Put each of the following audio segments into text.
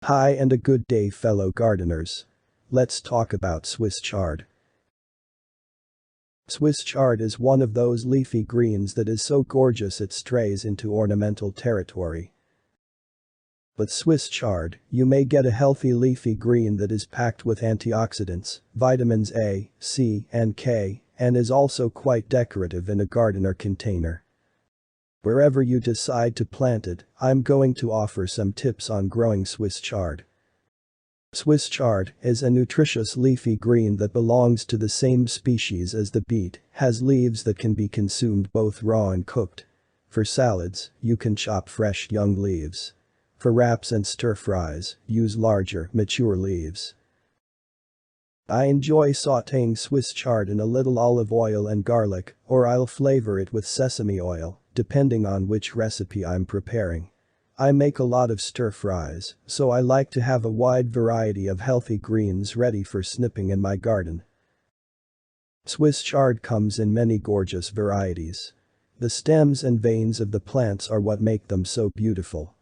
Hi and a good day, fellow gardeners. Let's talk about Swiss chard. Swiss chard is one of those leafy greens that is so gorgeous it strays into ornamental territory. With Swiss chard, you may get a healthy leafy green that is packed with antioxidants, vitamins A, C, and K, and is also quite decorative in a gardener container. Wherever you decide to plant it, I'm going to offer some tips on growing Swiss chard. Swiss chard is a nutritious leafy green that belongs to the same species as the beet, has leaves that can be consumed both raw and cooked. For salads, you can chop fresh young leaves. For wraps and stir-fries, use larger, mature leaves. I enjoy sautéing Swiss chard in a little olive oil and garlic, or I'll flavor it with sesame oil, depending on which recipe I'm preparing. I make a lot of stir-fries, so I like to have a wide variety of healthy greens ready for snipping in my garden. Swiss chard comes in many gorgeous varieties. The stems and veins of the plants are what make them so beautiful.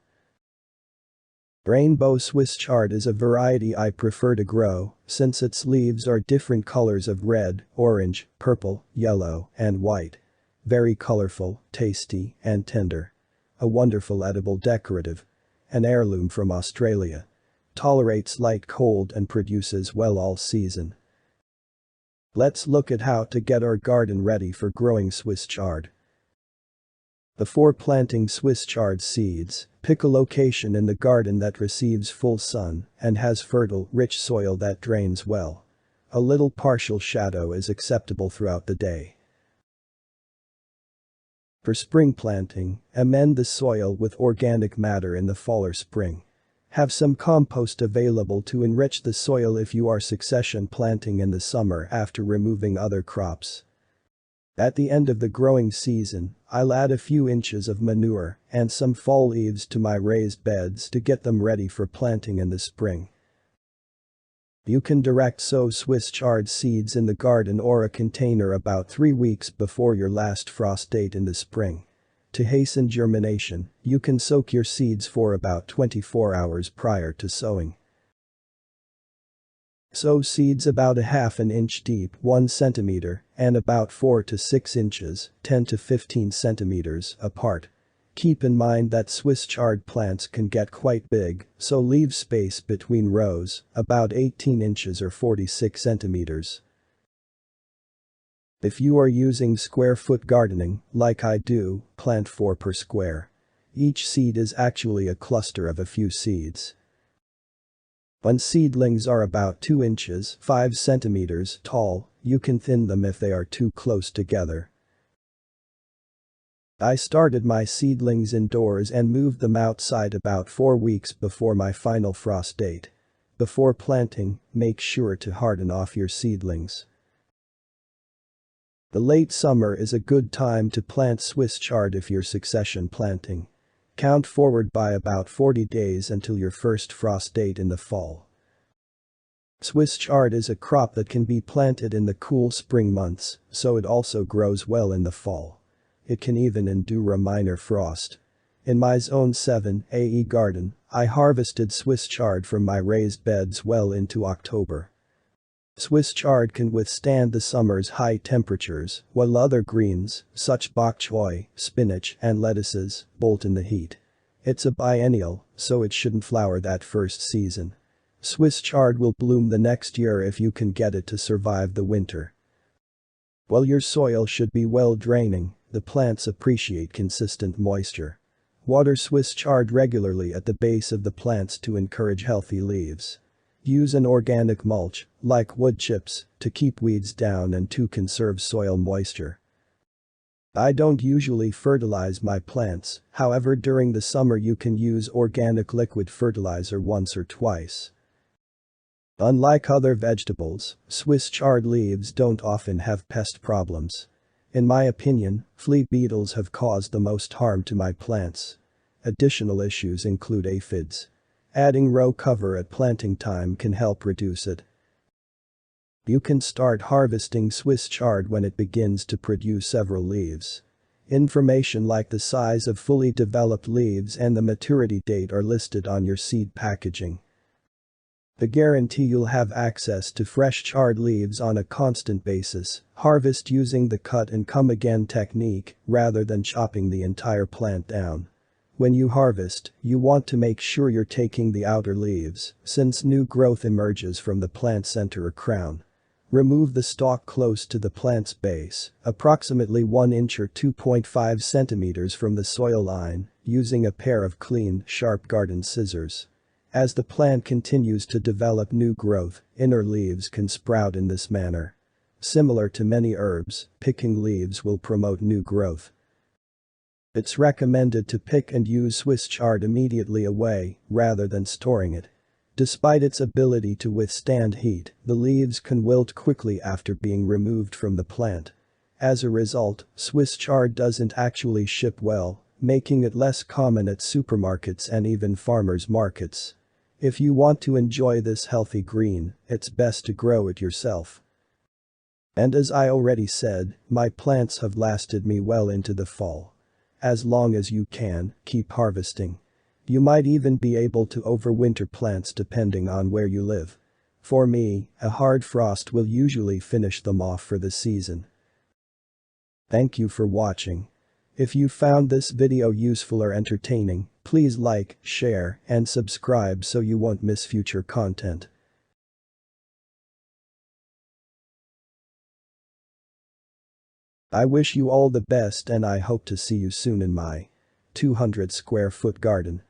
Rainbow Swiss chard is a variety I prefer to grow, since its leaves are different colors of red, orange, purple, yellow, and white. Very colorful, tasty, and tender. A wonderful edible decorative. An heirloom from Australia. Tolerates light cold and produces well all season. Let's look at how to get our garden ready for growing Swiss chard. Before planting Swiss chard seeds, pick a location in the garden that receives full sun and has fertile, rich soil that drains well. A little partial shadow is acceptable throughout the day. For spring planting, amend the soil with organic matter in the fall or spring. Have some compost available to enrich the soil if you are succession planting in the summer after removing other crops. At the end of the growing season, I'll add a few inches of manure and some fall leaves to my raised beds to get them ready for planting in the spring. You can direct sow Swiss chard seeds in the garden or a container about 3 weeks before your last frost date in the spring. To hasten germination, you can soak your seeds for about 24 hours prior to sowing. Sow seeds about a half an inch deep, 1 centimeter, and about 4 to 6 inches, 10 to 15 centimeters, apart. Keep in mind that Swiss chard plants can get quite big, so leave space between rows, about 18 inches or 46 centimeters. If you are using square foot gardening, like I do, plant 4 per square. Each seed is actually a cluster of a few seeds. When seedlings are about 2 inches, 5 centimeters tall, you can thin them if they are too close together. I started my seedlings indoors and moved them outside about 4 weeks before my final frost date. Before planting, make sure to harden off your seedlings. The late summer is a good time to plant Swiss chard if you're succession planting. Count forward by about 40 days until your first frost date in the fall. Swiss chard is a crop that can be planted in the cool spring months, so it also grows well in the fall. It can even endure a minor frost. In my Zone 7 AE garden, I harvested Swiss chard from my raised beds well into October. Swiss chard can withstand the summer's high temperatures, while other greens, such bok choy, spinach, and lettuces, bolt in the heat. It's a biennial, so it shouldn't flower that first season. Swiss chard will bloom the next year if you can get it to survive the winter. While your soil should be well draining, the plants appreciate consistent moisture. Water Swiss chard regularly at the base of the plants to encourage healthy leaves. Use an organic mulch, like wood chips, to keep weeds down and to conserve soil moisture. I don't usually fertilize my plants, however during the summer you can use organic liquid fertilizer once or twice. Unlike other vegetables, Swiss chard leaves don't often have pest problems. In my opinion, flea beetles have caused the most harm to my plants. Additional issues include aphids. Adding row cover at planting time can help reduce it. You can start harvesting Swiss chard when it begins to produce several leaves. Information like the size of fully developed leaves and the maturity date are listed on your seed packaging. The guarantee you'll have access to fresh charred leaves on a constant basis. Harvest using the cut and come again technique rather than chopping the entire plant down. When you harvest, you want to make sure you're taking the outer leaves, since new growth emerges from the plant center or crown. Remove the stalk close to the plant's base, approximately 1 inch or 2.5 centimeters from the soil line, using a pair of clean, sharp garden scissors. As the plant continues to develop new growth, inner leaves can sprout in this manner. Similar to many herbs, picking leaves will promote new growth. It's recommended to pick and use Swiss chard immediately away, rather than storing it. Despite its ability to withstand heat, the leaves can wilt quickly after being removed from the plant. As a result, Swiss chard doesn't actually ship well, making it less common at supermarkets and even farmers' markets. If you want to enjoy this healthy green, it's best to grow it yourself. And as I already said, my plants have lasted me well into the fall. As long as you can, keep harvesting. You might even be able to overwinter plants depending on where you live. For me, a hard frost will usually finish them off for the season. Thank you for watching. If you found this video useful or entertaining, please like, share, and subscribe so you won't miss future content. I wish you all the best and I hope to see you soon in my 200 square foot garden.